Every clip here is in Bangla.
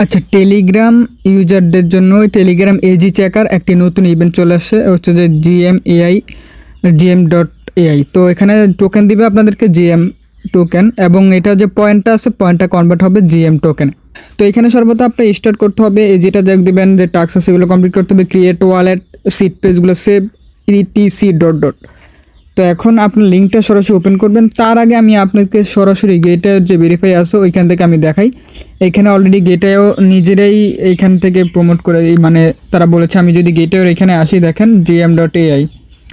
আচ্ছা, টেলিগ্রাম ইউজারদের জন্য টেলিগ্রাম এজি চেকার একটি নতুন ইভেন্ট চলে আসছে, হচ্ছে যে gm.ai। তো এখানে টোকেন দিবে আপনাদেরকে জিএম টোকেন, এবং এটা যে পয়েন্টটা আছে পয়েন্টটা কনভার্ট হবে জিএম টোকেন। তো এখানে সর্বদা আপনি স্টার্ট করতে হবে, এই যেটা দেখ দিবেন যে টাস্ক আছে সেগুলো কমপ্লিট করতে হবে, ক্রিয়েট ওয়ালেট, সিট পেজগুলো সেভ etc. তো এখন আপনার লিঙ্কটা সরাসরি ওপেন করবেন। তার আগে আমি আপনাকে সরাসরি গেটের যে ভেরিফাই আছে ওইখান থেকে আমি দেখাই। এখানে অলরেডি গেটেও নিজেরাই এইখান থেকে প্রমোট করে, মানে তারা বলেছে আমি যদি গেটেও এখানে আসি, দেখেন gm.ai,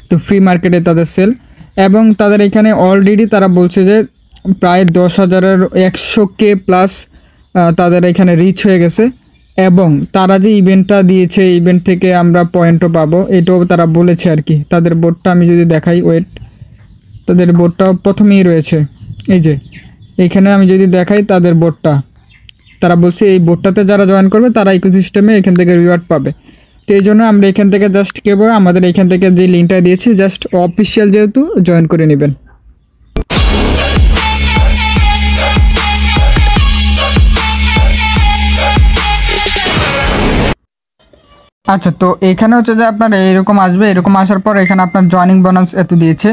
তো ফ্রি মার্কেটে তাদের সেল, এবং তাদের এখানে অলরেডি তারা বলছে যে প্রায় 10,100K প্লাস তাদের এখানে রিচ হয়ে গেছে, এবং তারা যে ইভেন্টটা দিয়েছে ইভেন্ট থেকে আমরা পয়েন্টও পাবো, এটাও তারা বলেছে আর কি। তাদের বোর্ডটা আমি যদি দেখাই, ওয়েট, তাদের বোর্ডটা প্রথমেই রয়েছে, এই যে এইখানে আমি যদি দেখাই তাদের বোর্ডটা, তারা বলছে এই বোর্ডটাতে যারা জয়েন করবে তারা ইকোসিস্টেমে এখান থেকে রিওয়ার্ড পাবে। তো এই জন্য আমরা এখান থেকে জাস্ট কেবল আমাদের এখান থেকে যে লিঙ্কটা দিয়েছি জাস্ট অফিসিয়াল যেহেতু জয়েন করে নেবেন। আচ্ছা, তো এখানে হচ্ছে যে আপনার এরকম আসবে, এরকম আসার পর এখানে আপনার জয়নিং বোনাস এত দিয়েছে।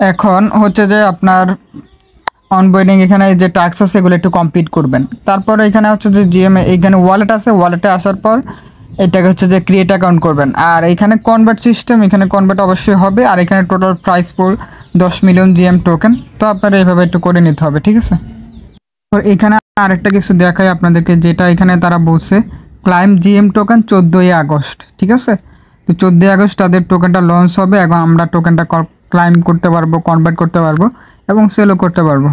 এখন হচ্ছে যে আপনার অনবোর্ডিং এখানে যে টাস্ক আছে এগুলো একটু কমপ্লিট করবেন। তারপর এখানে হচ্ছে যে জিএম এইখানে ওয়ালেট আছে, ওয়ালেটে আসার পর এটাকে হচ্ছে যে ক্রিয়েট অ্যাকাউন্ট করবেন। আর এখানে কনভার্ট সিস্টেম, এখানে কনভার্ট অবশ্যই হবে। আর এখানে টোটাল প্রাইস পড় 10 মিলিয়ন জিএম টোকেন। তো আপনারা এইভাবে একটু করে নিতে হবে, ঠিক আছে। এখানে আরেকটা কিছু দেখাই আপনাদেরকে, যেটা এখানে তারা বলছে ক্লাইম জিএম টোকেন 14ই আগস্ট, ঠিক আছে। তো 14ই আগস্ট তাদের টোকেনটা লঞ্চ হবে, এবং আমরা টোকেনটা ক্লাইম করতে পারবো, কনভার্ট করতে পারবো, এবং সেলও করতে পারবো।